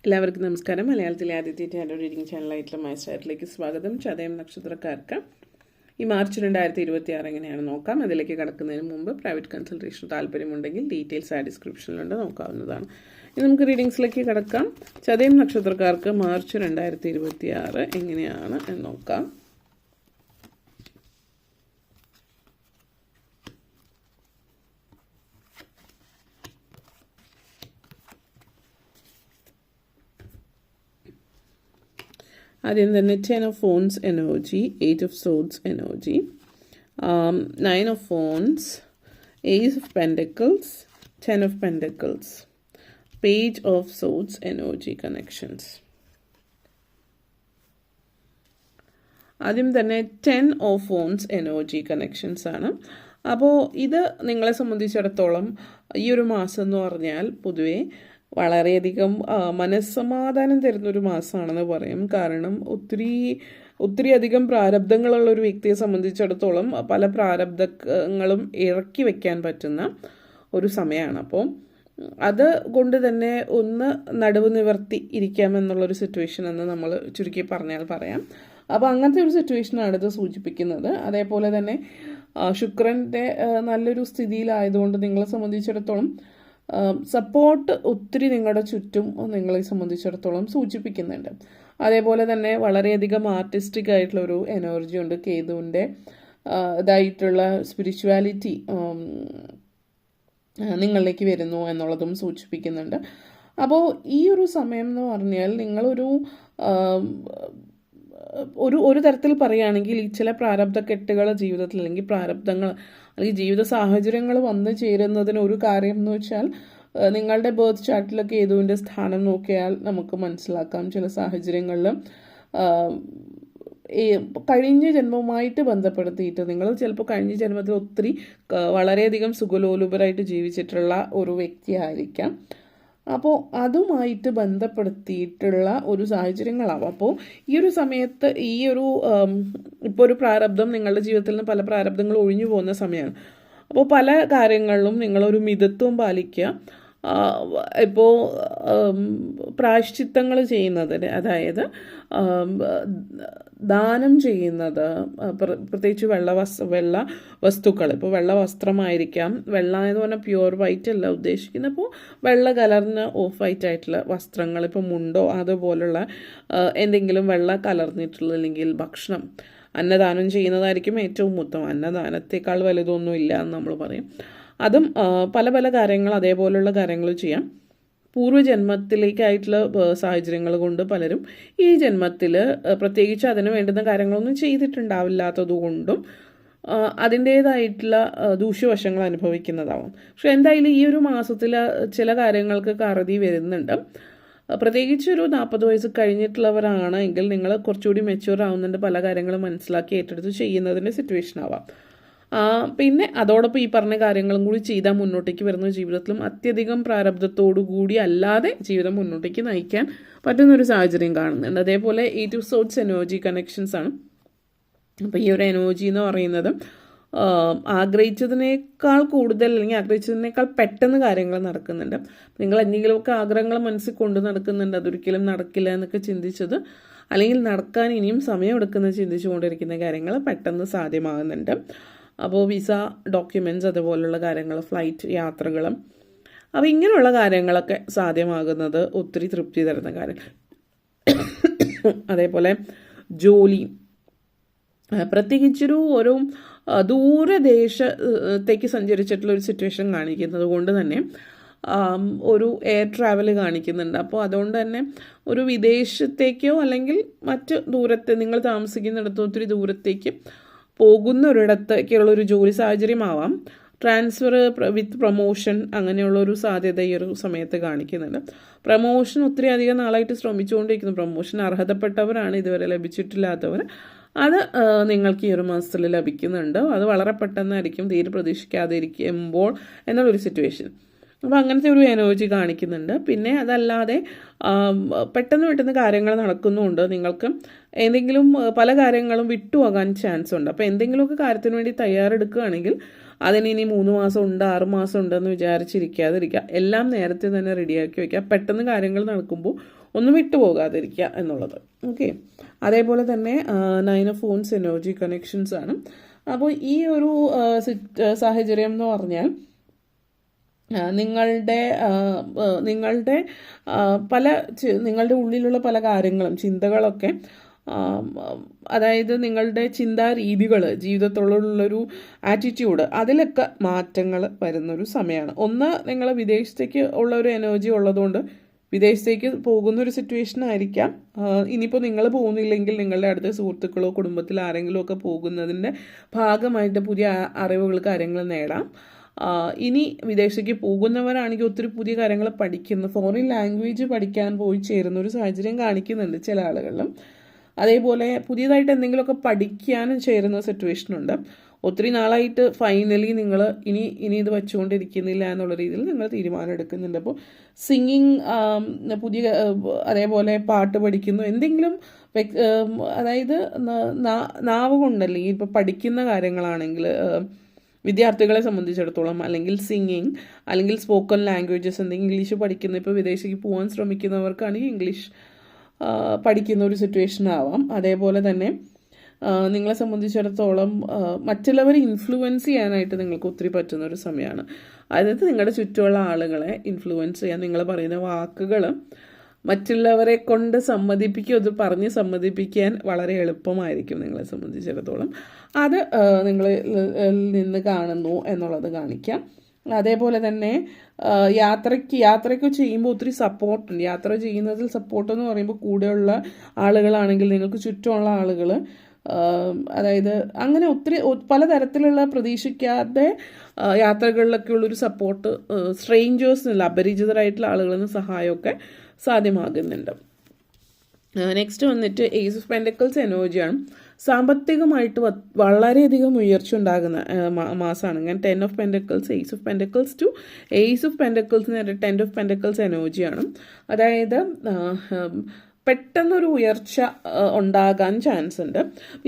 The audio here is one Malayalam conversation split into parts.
എല്ലാവർക്കും നമസ്കാരം. മലയാളത്തിലെ ആദ്യത്തെ ടാരോ റീഡിംഗ് ചാനലായിട്ടുള്ള മൈസ്റ്റാറ്റിലേക്ക് സ്വാഗതം. ചതയം നക്ഷത്രക്കാർക്ക് ഈ മാർച്ച് 2026 എങ്ങനെയാണ് നോക്കാം. അതിലേക്ക് കടക്കുന്നതിന് മുമ്പ് പ്രൈവറ്റ് കൺസൾട്ടേഷൻ താല്പര്യമുണ്ടെങ്കിൽ ഡീറ്റെയിൽസ് ആ ഡിസ്ക്രിപ്ഷനിലുണ്ട്, നോക്കാവുന്നതാണ്. ഇനി നമുക്ക് റീഡിങ്സിലേക്ക് കടക്കാം. ചതയം നക്ഷത്രക്കാർക്ക് മാർച്ച് 2026 എങ്ങനെയാണ് എന്ന് നോക്കാം. ആദ്യം തന്നെ 10 of Wands energy, 8 of Swords energy, 9 of Wands, Ace of Pentacles, 10 of Pentacles, Page of Swords energy connections. ആദ്യം തന്നെ 10 of Wands energy connections ആണ്. അപ്പോൾ ഇത് നിങ്ങളെ സംബന്ധിച്ചിടത്തോളം ഈ ഒരു മാസം എന്ന് പറഞ്ഞാൽ പൊതുവേ വളരെയധികം മനസ്സമാധാനം തരുന്നൊരു മാസമാണെന്ന് പറയും. കാരണം ഒത്തിരി അധികം പ്രാരബ്ധങ്ങളുള്ള ഒരു വ്യക്തിയെ സംബന്ധിച്ചിടത്തോളം പല പ്രാരബ്ധങ്ങളും ഇറക്കി വെക്കാൻ പറ്റുന്ന ഒരു സമയമാണ്. അപ്പോൾ അത് കൊണ്ട് തന്നെ ഒന്ന് നടുവ് നിവർത്തി ഇരിക്കാമെന്നുള്ളൊരു സിറ്റുവേഷൻ എന്ന് നമ്മൾ ചുരുക്കി പറഞ്ഞാൽ പറയാം. അപ്പോൾ അങ്ങനത്തെ ഒരു സിറ്റുവേഷനാണ് ഇത് സൂചിപ്പിക്കുന്നത്. അതേപോലെ തന്നെ ശുക്രൻ്റെ നല്ലൊരു സ്ഥിതിയിലായതുകൊണ്ട് നിങ്ങളെ സംബന്ധിച്ചിടത്തോളം സപ്പോർട്ട് ഒത്തിരി നിങ്ങളുടെ ചുറ്റും നിങ്ങളെ സംബന്ധിച്ചിടത്തോളം സൂചിപ്പിക്കുന്നുണ്ട്. അതേപോലെ തന്നെ വളരെയധികം ആർട്ടിസ്റ്റിക് ആയിട്ടുള്ള ഒരു എനർജി ഉണ്ട്. കേതുവിൻ്റെ ഇതായിട്ടുള്ള സ്പിരിച്വാലിറ്റി നിങ്ങളിലേക്ക് വരുന്നു എന്നുള്ളതും സൂചിപ്പിക്കുന്നുണ്ട്. അപ്പോൾ ഈ ഒരു സമയം എന്ന് പറഞ്ഞാൽ നിങ്ങളൊരു ഒരു തരത്തിൽ പറയുകയാണെങ്കിൽ ഈ ചില പ്രാരബ്ധക്കെട്ടുകൾ ജീവിതത്തിൽ അല്ലെങ്കിൽ പ്രാരബ്ധങ്ങൾ അല്ലെങ്കിൽ ജീവിത സാഹചര്യങ്ങൾ വന്നു ചേരുന്നതിന് ഒരു കാര്യം എന്ന് വെച്ചാൽ നിങ്ങളുടെ ബർത്ത് ചാർട്ടിലൊക്കെ ഏതുവിൻ്റെ സ്ഥാനം നോക്കിയാൽ നമുക്ക് മനസ്സിലാക്കാം. ചില സാഹചര്യങ്ങളിൽ കഴിഞ്ഞ ജന്മവുമായിട്ട് ബന്ധപ്പെടുത്തിയിട്ട് നിങ്ങൾ ചിലപ്പോൾ കഴിഞ്ഞ ജന്മത്തിൽ ഒത്തിരി വളരെയധികം സുഖലോലുപരായിട്ട് ജീവിച്ചിട്ടുള്ള ഒരു വ്യക്തിയായിരിക്കാം. അപ്പോൾ അതുമായിട്ട് ബന്ധപ്പെടുത്തിയിട്ടുള്ള ഒരു സാഹചര്യങ്ങളാവും. അപ്പോൾ ഈ ഒരു സമയത്ത് ഇപ്പോൾ ഒരു പ്രാരബ്ധം നിങ്ങളുടെ ജീവിതത്തിൽ നിന്ന് പല പ്രാരബ്ധങ്ങളും ഒഴിഞ്ഞു പോകുന്ന സമയമാണ്. അപ്പോൾ പല കാര്യങ്ങളിലും നിങ്ങളൊരു മിതത്വം പാലിക്കുക. ഇപ്പോൾ പ്രായശ്ചിത്തങ്ങൾ ചെയ്യുന്നതിന്, അതായത് ദാനം ചെയ്യുന്നത്, പ്രത്യേകിച്ച് വെള്ള വസ്തുക്കൾ, ഇപ്പോൾ വെള്ള വസ്ത്രമായിരിക്കാം. വെള്ള എന്ന് പറഞ്ഞാൽ പ്യുവർ വൈറ്റ് അല്ല ഉദ്ദേശിക്കുന്നത്. അപ്പോൾ വെള്ള കലർന്ന ഓഫ് വൈറ്റ് ആയിട്ടുള്ള വസ്ത്രങ്ങൾ, ഇപ്പോൾ മുണ്ടോ അതുപോലുള്ള എന്തെങ്കിലും വെള്ള കലർന്നിട്ടുള്ള അല്ലെങ്കിൽ ഭക്ഷണം, അന്നദാനം ചെയ്യുന്നതായിരിക്കും ഏറ്റവും ഉത്തമം. അന്നദാനത്തേക്കാൾ വലുതൊന്നുമില്ല എന്ന് നമ്മൾ പറയും. അതും പല പല കാര്യങ്ങൾ അതേപോലുള്ള കാര്യങ്ങൾ ചെയ്യാം. പൂർവ്വജന്മത്തിലേക്കായിട്ടുള്ള സാഹചര്യങ്ങൾ കൊണ്ട് പലരും ഈ ജന്മത്തിൽ പ്രത്യേകിച്ച് അതിന് വേണ്ടുന്ന കാര്യങ്ങളൊന്നും ചെയ്തിട്ടുണ്ടാവില്ലാത്തത് കൊണ്ടും അതിൻ്റേതായിട്ടുള്ള ദൂഷ്യവശങ്ങൾ അനുഭവിക്കുന്നതാവും. പക്ഷെ എന്തായാലും ഈ ഒരു മാസത്തിൽ ചില കാര്യങ്ങൾക്ക് കറുതി വരുന്നുണ്ട്. പ്രത്യേകിച്ച് ഒരു 40 വയസ്സ് കഴിഞ്ഞിട്ടുള്ളവരാണ് എങ്കിൽ നിങ്ങൾ കുറച്ചുകൂടി മെച്യൂർ ആവുന്നുണ്ട്. പല കാര്യങ്ങളും മനസ്സിലാക്കി ഏറ്റെടുത്ത് ചെയ്യുന്നതിൻ്റെ സിറ്റുവേഷൻ ആവാം. പിന്നെ അതോടൊപ്പം ഈ പറഞ്ഞ കാര്യങ്ങളും കൂടി ചെയ്താൽ മുന്നോട്ടേക്ക് വരുന്ന ജീവിതത്തിലും അത്യധികം പ്രാരബ്ധത്തോടു കൂടി അല്ലാതെ ജീവിതം മുന്നോട്ടേക്ക് നയിക്കാൻ പറ്റുന്നൊരു സാഹചര്യം കാണുന്നുണ്ട്. അതേപോലെ 8 of Swords എനർജി കണക്ഷൻസ് ആണ്. അപ്പോൾ ഈ ഒരു എനർജി എന്ന് പറയുന്നത് ആഗ്രഹിച്ചതിനേക്കാൾ കൂടുതൽ അല്ലെങ്കിൽ ആഗ്രഹിച്ചതിനേക്കാൾ പെട്ടെന്ന് കാര്യങ്ങൾ നടക്കുന്നുണ്ട്. നിങ്ങൾ എന്തെങ്കിലുമൊക്കെ ആഗ്രഹങ്ങൾ മനസ്സിൽ കൊണ്ടു നടക്കുന്നുണ്ട്, അതൊരിക്കലും നടക്കില്ല എന്നൊക്കെ ചിന്തിച്ചത് അല്ലെങ്കിൽ നടക്കാൻ ഇനിയും സമയമെടുക്കുന്ന ചിന്തിച്ചുകൊണ്ടിരിക്കുന്ന കാര്യങ്ങൾ പെട്ടെന്ന് സാധ്യമാകുന്നുണ്ട്. അപ്പോൾ വിസ, ഡോക്യുമെൻറ്റ്സ്, അതുപോലുള്ള കാര്യങ്ങൾ, ഫ്ലൈറ്റ് യാത്രകളും, അപ്പോൾ ഇങ്ങനെയുള്ള കാര്യങ്ങളൊക്കെ സാധ്യമാകുന്നത് ഒത്തിരി തൃപ്തി തരുന്ന കാര്യം. അതേപോലെ ജോലി, പ്രത്യേകിച്ചൊരു ദൂരദേശത്തേക്ക് സഞ്ചരിച്ചിട്ടുള്ള ഒരു സിറ്റുവേഷൻ കാണിക്കുന്നത് കൊണ്ട് തന്നെ ഒരു എയർ ട്രാവൽ കാണിക്കുന്നുണ്ട്. അപ്പോൾ അതുകൊണ്ട് തന്നെ ഒരു വിദേശത്തേക്കോ അല്ലെങ്കിൽ മറ്റ് ദൂരത്തെ നിങ്ങൾ താമസിക്കുന്നിടത്തോ ഒത്തിരി ദൂരത്തേക്ക് പോകുന്ന ഒരിടത്തേക്കുള്ളൊരു ജോലി സാഹചര്യമാവാം. ട്രാൻസ്ഫർ വിത്ത് പ്രൊമോഷൻ അങ്ങനെയുള്ളൊരു സാധ്യത ഈ ഒരു സമയത്ത് കാണിക്കുന്നുണ്ട്. പ്രൊമോഷൻ ഒത്തിരി അധികം നാളായിട്ട് ശ്രമിച്ചുകൊണ്ടിരിക്കുന്നു. പ്രൊമോഷൻ അർഹതപ്പെട്ടവരാണ്, ഇതുവരെ ലഭിച്ചിട്ടില്ലാത്തവർ. അത് നിങ്ങൾക്ക് ഈ ഒരു മാസത്തിൽ ലഭിക്കുന്നുണ്ട്. അത് വളരെ പെട്ടെന്നായിരിക്കും, തീരെ പ്രതീക്ഷിക്കാതെ ഇരിക്കുമ്പോൾ എന്നുള്ളൊരു സിറ്റുവേഷൻ. അപ്പോൾ അങ്ങനത്തെ ഒരു എനർജി കാണിക്കുന്നുണ്ട്. പിന്നെ അതല്ലാതെ പെട്ടെന്ന് കാര്യങ്ങൾ നടക്കുന്നുമുണ്ട്. നിങ്ങൾക്ക് എന്തെങ്കിലും പല കാര്യങ്ങളും വിട്ടുപോകാൻ ചാൻസ് ഉണ്ട്. അപ്പോൾ എന്തെങ്കിലുമൊക്കെ കാര്യത്തിന് വേണ്ടി തയ്യാറെടുക്കുകയാണെങ്കിൽ അതിനി 3 മാസം ഉണ്ട് 6 മാസം ഉണ്ടെന്ന് വിചാരിച്ചിരിക്കാതിരിക്കുക. എല്ലാം നേരത്തെ തന്നെ റെഡിയാക്കി വയ്ക്കുക. പെട്ടെന്ന് കാര്യങ്ങൾ നടക്കുമ്പോൾ ഒന്നും വിട്ടുപോകാതിരിക്കുക എന്നുള്ളത്. ഓക്കെ, അതേപോലെ തന്നെ 9 ഓഫ് ഫോൺസ് എനർജി കണക്ഷൻസ് ആണ്. അപ്പോൾ ഈ ഒരു സാഹചര്യം എന്ന് പറഞ്ഞാൽ നിങ്ങളുടെ നിങ്ങളുടെ ഉള്ളിലുള്ള പല കാര്യങ്ങളും ചിന്തകളൊക്കെ, അതായത് നിങ്ങളുടെ ചിന്താ രീതികൾ, ജീവിതത്തോടുള്ളൊരു ആറ്റിറ്റ്യൂഡ്, അതിലൊക്കെ മാറ്റങ്ങൾ വരുന്നൊരു സമയമാണ്. ഒന്ന്, നിങ്ങൾ വിദേശത്തേക്ക് ഉള്ള ഒരു എനർജി ഉള്ളതുകൊണ്ട് വിദേശത്തേക്ക് പോകുന്നൊരു സിറ്റുവേഷൻ ആയിരിക്കാം. ഇനിയിപ്പോൾ നിങ്ങൾ പോകുന്നില്ലെങ്കിൽ നിങ്ങളുടെ അടുത്ത സുഹൃത്തുക്കളോ കുടുംബത്തിൽ ആരെങ്കിലും ഒക്കെ പോകുന്നതിൻ്റെ ഭാഗമായിട്ട് പുതിയ അറിവുകൾ, കാര്യങ്ങൾ നേടാം. ഇനി വിദേശത്തേക്ക് പോകുന്നവരാണെങ്കിൽ ഒത്തിരി പുതിയ കാര്യങ്ങൾ പഠിക്കുന്ന, ഫോറിൻ ലാംഗ്വേജ് പഠിക്കാൻ പോയി ചേരുന്ന ഒരു സാഹചര്യം കാണിക്കുന്നുണ്ട് ചില ആളുകളിലും. അതേപോലെ പുതിയതായിട്ട് എന്തെങ്കിലുമൊക്കെ പഠിക്കാനും ചേരുന്ന സിറ്റുവേഷനുണ്ട്. ഒത്തിരി നാളായിട്ട് ഫൈനലി നിങ്ങൾ ഇനി ഇത് വെച്ചുകൊണ്ടിരിക്കുന്നില്ല എന്നുള്ള രീതിയിൽ നിങ്ങൾ തീരുമാനം എടുക്കുന്നുണ്ട്. അപ്പോൾ സിംഗിങ്, പുതിയ അതേപോലെ പാട്ട് പഠിക്കുന്നു, എന്തെങ്കിലും അതായത് നാവ് കൊണ്ടല്ലേ ഇപ്പോൾ പഠിക്കുന്ന കാര്യങ്ങളാണെങ്കിൽ വിദ്യാർത്ഥികളെ സംബന്ധിച്ചിടത്തോളം, അല്ലെങ്കിൽ സിംഗിങ്, അല്ലെങ്കിൽ സ്പോക്കൺ ലാംഗ്വേജസ്, എന്തെങ്കിലും ഇംഗ്ലീഷ് പഠിക്കുന്ന, ഇപ്പോൾ വിദേശത്തേക്ക് പോകാൻ ശ്രമിക്കുന്നവർക്കാണെങ്കിൽ ഇംഗ്ലീഷ് പഠിക്കുന്ന ഒരു സിറ്റുവേഷൻ ആവാം. അതേപോലെ തന്നെ നിങ്ങളെ സംബന്ധിച്ചിടത്തോളം മറ്റുള്ളവരെ ഇൻഫ്ലുവൻസ് ചെയ്യാനായിട്ട് നിങ്ങൾക്ക് ഒത്തിരി പറ്റുന്ന ഒരു സമയമാണ്. അതായത് നിങ്ങളുടെ ചുറ്റുമുള്ള ആളുകളെ ഇൻഫ്ലുവൻസ് ചെയ്യാൻ നിങ്ങൾ പറയുന്ന വാക്കുകൾ മറ്റുള്ളവരെ കൊണ്ട് അത് പറഞ്ഞ് സമ്മതിപ്പിക്കാൻ വളരെ എളുപ്പമായിരിക്കും നിങ്ങളെ സംബന്ധിച്ചിടത്തോളം. അത് നിന്ന് കാണുന്നു എന്നുള്ളത് കാണിക്കാം. അതേപോലെ തന്നെ യാത്രയ്ക്ക് ചെയ്യുമ്പോൾ ഒത്തിരി സപ്പോർട്ടുണ്ട്. യാത്ര ചെയ്യുന്നതിൽ സപ്പോർട്ട് എന്ന് പറയുമ്പോൾ കൂടെയുള്ള ആളുകളാണെങ്കിൽ നിങ്ങൾക്ക് ചുറ്റുമുള്ള ആളുകൾ, അതായത് അങ്ങനെ ഒത്തിരി പലതരത്തിലുള്ള പ്രതീക്ഷിക്കാതെ യാത്രകളിലൊക്കെ ഉള്ളൊരു സപ്പോർട്ട്, സ്ട്രേഞ്ചേഴ്സിനുള്ള അപരിചിതരായിട്ടുള്ള ആളുകളിൽ നിന്ന് സഹായമൊക്കെ സാധ്യമാകുന്നുണ്ട്. നെക്സ്റ്റ് വന്നിട്ട് ഏസ് ഓഫ് പെൻറ്റക്കിൾസ് എനർജിയാണ്. സാമ്പത്തികമായിട്ട് വളരെയധികം ഉയർച്ച ഉണ്ടാകുന്ന മാസമാണ്. ഞാൻ 10 of pentacles, ace of pentacles to ace of pentacles എന്ന് പറഞ്ഞാൽ 10 ഓഫ് പെൻറ്റക്കിൾസ് എനർജിയാണ്. അതായത് പെട്ടെന്നൊരു ഉയർച്ച ഉണ്ടാകാൻ ചാൻസ് ഉണ്ട്.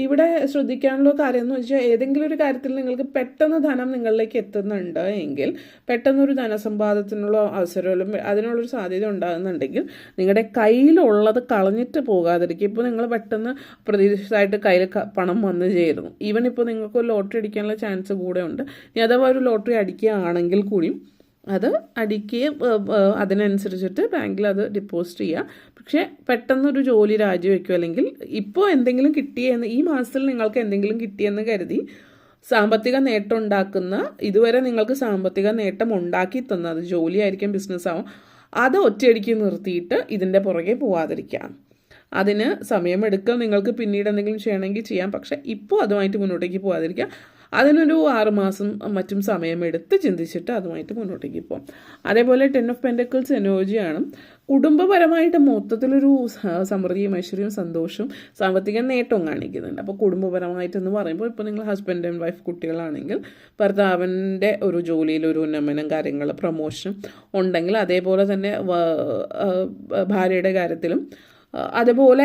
ഇവിടെ ശ്രദ്ധിക്കാനുള്ള കാര്യം എന്ന് വെച്ചാൽ, ഏതെങ്കിലും ഒരു കാര്യത്തിൽ നിങ്ങൾക്ക് പെട്ടെന്ന് ധനം നിങ്ങളിലേക്ക് എത്തുന്നുണ്ട് എങ്കിൽ, പെട്ടെന്നൊരു ധനസമ്പാദത്തിനുള്ള അവസരം, അതിനുള്ളൊരു സാധ്യത ഉണ്ടാകുന്നുണ്ടെങ്കിൽ നിങ്ങളുടെ കയ്യിലുള്ളത് കളഞ്ഞിട്ട് പോകാതിരിക്കും. ഇപ്പോൾ നിങ്ങൾ പെട്ടെന്ന് പ്രതീക്ഷിതമായിട്ട് കയ്യിൽ പണം വന്നു ചേരുന്നു, ഈവൻ ഇപ്പോൾ നിങ്ങൾക്ക് ലോട്ടറി അടിക്കാനുള്ള ചാൻസ് കൂടെ ഉണ്ട്. ഇനി അഥവാ ഒരു ലോട്ടറി അടിക്കുകയാണെങ്കിൽ കൂടിയും അത് അടിക്കുകയും അതിനനുസരിച്ചിട്ട് ബാങ്കിൽ അത് ഡിപ്പോസിറ്റ് ചെയ്യുക. പക്ഷേ പെട്ടെന്നൊരു ജോലി രാജിവെക്കുക, അല്ലെങ്കിൽ ഇപ്പോൾ എന്തെങ്കിലും കിട്ടിയെന്ന്, ഈ മാസത്തിൽ നിങ്ങൾക്ക് എന്തെങ്കിലും കിട്ടിയെന്ന് കരുതി സാമ്പത്തിക നേട്ടം ഉണ്ടാക്കുന്ന, ഇതുവരെ നിങ്ങൾക്ക് സാമ്പത്തിക നേട്ടം ഉണ്ടാക്കി തന്ന, അത് ജോലിയായിരിക്കും, ബിസിനസ്സാവും, അത് ഒറ്റയടിക്ക് നിർത്തിയിട്ട് ഇതിൻ്റെ പുറകെ പോവാതിരിക്കാം. അതിന് സമയമെടുക്കുക. നിങ്ങൾക്ക് പിന്നീട് എന്തെങ്കിലും ചെയ്യണമെങ്കിൽ ചെയ്യാം, പക്ഷേ ഇപ്പോൾ അതുമായിട്ട് മുന്നോട്ടേക്ക് പോകാതിരിക്കുക. അതിനൊരു 6 മാസം മറ്റും സമയമെടുത്ത് ചിന്തിച്ചിട്ട് അതുമായിട്ട് മുന്നോട്ടേക്ക് പോകാം. അതേപോലെ 10 ഓഫ് പെൻറ്റക്കിൾസ് എനർജിയാണ്. കുടുംബപരമായിട്ട് മൊത്തത്തിലൊരു സമൃദ്ധിയും ഐശ്വര്യവും സന്തോഷവും സാമ്പത്തിക നേട്ടവും കാണിക്കുന്നുണ്ട്. അപ്പോൾ കുടുംബപരമായിട്ടെന്ന് പറയുമ്പോൾ, ഇപ്പോൾ നിങ്ങൾ ഹസ്ബൻഡ് ആൻഡ് വൈഫ് കുട്ടികളാണെങ്കിൽ ഭർത്താവിൻ്റെ ഒരു ജോലിയിൽ ഒരു ഉന്നമനം, കാര്യങ്ങൾ, പ്രൊമോഷൻ ഉണ്ടെങ്കിൽ, അതേപോലെ തന്നെ ഭാര്യയുടെ കാര്യത്തിലും അതുപോലെ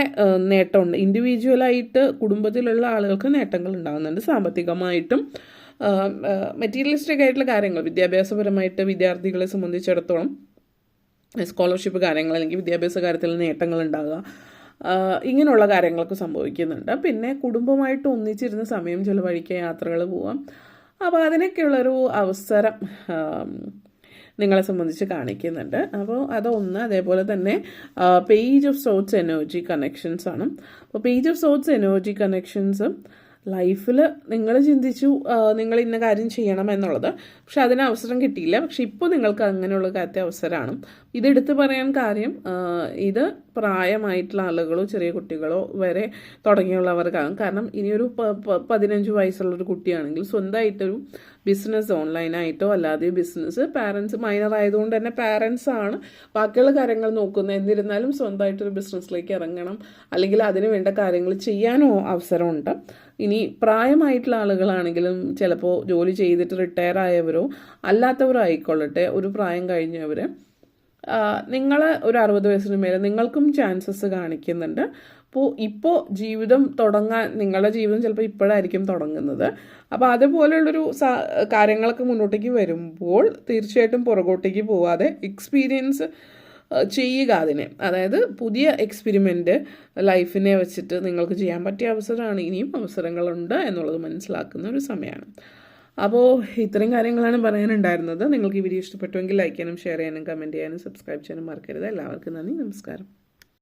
നേട്ടമുണ്ട്. ഇൻഡിവിജ്വലായിട്ട് കുടുംബത്തിലുള്ള ആളുകൾക്ക് നേട്ടങ്ങൾ ഉണ്ടാകുന്നുണ്ട്. സാമ്പത്തികമായിട്ടും മെറ്റീരിയലിസ്റ്റിക് ആയിട്ടുള്ള കാര്യങ്ങൾ, വിദ്യാഭ്യാസപരമായിട്ട് വിദ്യാർത്ഥികളെ സംബന്ധിച്ചിടത്തോളം സ്കോളർഷിപ്പ് കാര്യങ്ങൾ, അല്ലെങ്കിൽ വിദ്യാഭ്യാസ കാര്യത്തിൽ നേട്ടങ്ങൾ ഉണ്ടാകുക, ഇങ്ങനെയുള്ള കാര്യങ്ങളൊക്കെ സംഭവിക്കുന്നുണ്ട്. പിന്നെ കുടുംബമായിട്ട് ഒന്നിച്ചിരുന്ന് സമയം ചിലവഴിക്കുക, യാത്രകൾ പോവാം. അപ്പോൾ അതിനൊക്കെയുള്ളൊരു അവസരം നിങ്ങളെ സംബന്ധിച്ച് കാണിക്കുന്നുണ്ട്. അപ്പോൾ അതൊന്ന്. അതേപോലെ തന്നെ page of swords energy connections ആണ്. അപ്പോൾ page of swords energy connections ലൈഫിൽ നിങ്ങൾ ചിന്തിച്ചു നിങ്ങൾ ഇന്ന കാര്യം ചെയ്യണം എന്നുള്ളത്, പക്ഷെ അതിന് അവസരം കിട്ടിയില്ല. പക്ഷെ ഇപ്പോൾ നിങ്ങൾക്ക് അങ്ങനെയുള്ള കാര്യത്തെ അവസരമാണ്. ഇതെടുത്ത് പറയാൻ കാര്യം, ഇത് പ്രായമായിട്ടുള്ള ആളുകളോ ചെറിയ കുട്ടികളോ വരെ തുടങ്ങിയുള്ളവർക്കാകും. കാരണം ഇനിയൊരു 15 വയസ്സുള്ളൊരു കുട്ടിയാണെങ്കിൽ സ്വന്തമായിട്ടൊരു ബിസിനസ്, ഓൺലൈനായിട്ടോ അല്ലാതെ ബിസിനസ്, പാരൻസ് മൈനർ ആയതുകൊണ്ട് തന്നെ പാരൻസ് ആണ് ബാക്കിയുള്ള കാര്യങ്ങൾ നോക്കുന്നത്. എന്നിരുന്നാലും സ്വന്തമായിട്ടൊരു ബിസിനസ്സിലേക്ക് ഇറങ്ങണം, അല്ലെങ്കിൽ അതിന് വേണ്ട കാര്യങ്ങൾ ചെയ്യാനോ അവസരമുണ്ട്. ഇനി പ്രായമായിട്ടുള്ള ആളുകളാണെങ്കിലും, ചിലപ്പോൾ ജോലി ചെയ്തിട്ട് റിട്ടയർ ആയവരോ അല്ലാത്തവരോ ആയിക്കൊള്ളട്ടെ, ഒരു പ്രായം കഴിഞ്ഞവർ, നിങ്ങൾ ഒരു 60 വയസ്സിന് മേലെ നിങ്ങൾക്കും ചാൻസസ് കാണിക്കുന്നുണ്ട്. ഇപ്പോൾ ജീവിതം തുടങ്ങാൻ, നിങ്ങളുടെ ജീവിതം ചിലപ്പോൾ ഇപ്പോഴായിരിക്കും തുടങ്ങുന്നത്. അപ്പോൾ അതുപോലെയുള്ളൊരു കാര്യങ്ങളൊക്കെ മുന്നോട്ടേക്ക് വരുമ്പോൾ തീർച്ചയായിട്ടും പുറകോട്ടേക്ക് പോവാതെ എക്സ്പീരിയൻസ് ചെയ്യുക അതിനെ. അതായത് പുതിയ എക്സ്പെരിമെൻ്റ് ലൈഫിനെ വെച്ചിട്ട് നിങ്ങൾക്ക് ചെയ്യാൻ പറ്റിയ അവസരമാണ്, ഇനിയും അവസരങ്ങളുണ്ട് എന്നുള്ളത് മനസ്സിലാക്കുന്ന ഒരു സമയമാണ്. അപ്പോൾ ഇത്രയും കാര്യങ്ങളാണ് പറയാനുണ്ടായിരുന്നത്. നിങ്ങൾക്ക് ഈ വീഡിയോ ഇഷ്ടപ്പെട്ടുവെങ്കിൽ ലൈക്ക് ചെയ്യാനും ഷെയർ ചെയ്യാനും കമൻറ്റ് ചെയ്യാനും സബ്സ്ക്രൈബ് ചെയ്യാനും മറക്കരുത്. എല്ലാവർക്കും നന്ദി, നമസ്കാരം.